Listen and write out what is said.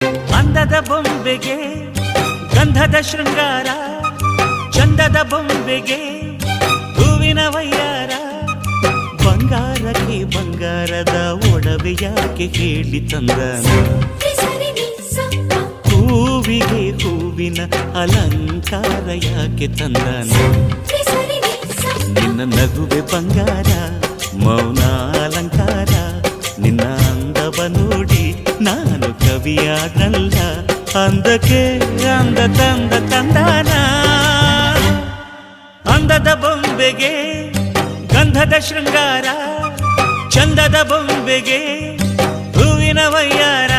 ಅಂದದ ಬೊಂಬೆಗೆ ಗಂಧದ ಶೃಂಗಾರ, ಚಂದದ ಬೊಂಬೆಗೆ ಹೂವಿನ ವಯ್ಯಾರ. ಬಂಗಾರಕ್ಕೆ ಬಂಗಾರದ ಒಡವೆ ಯಾಕೆ ಹೇಳಿ ತಂದನ, ಹೂವಿಗೆ ಹೂವಿನ ಅಲಂಕಾರ ಯಾಕೆ ತಂದನ. ನಿನ್ನ ನಗುವೆ ಬಂಗಾರ, ಮೌನ ಅಲಂಕಾರ, ನಿನ್ನ ಅಂದವ ನೋಡಿ ನಾನು ಕವಿಯಾದಲ್ಲ. ಅಂದಕ್ಕೆ ಅಂದ ತಂದ ತಂದಾನ. ಅಂದದ ಬೊಂಬೆಗೆ ಗಂಧದ ಶೃಂಗಾರ, ಚಂದದ ಬೊಂಬೆಗೆ ಹೂವಿನ ವಯ್ಯಾರ.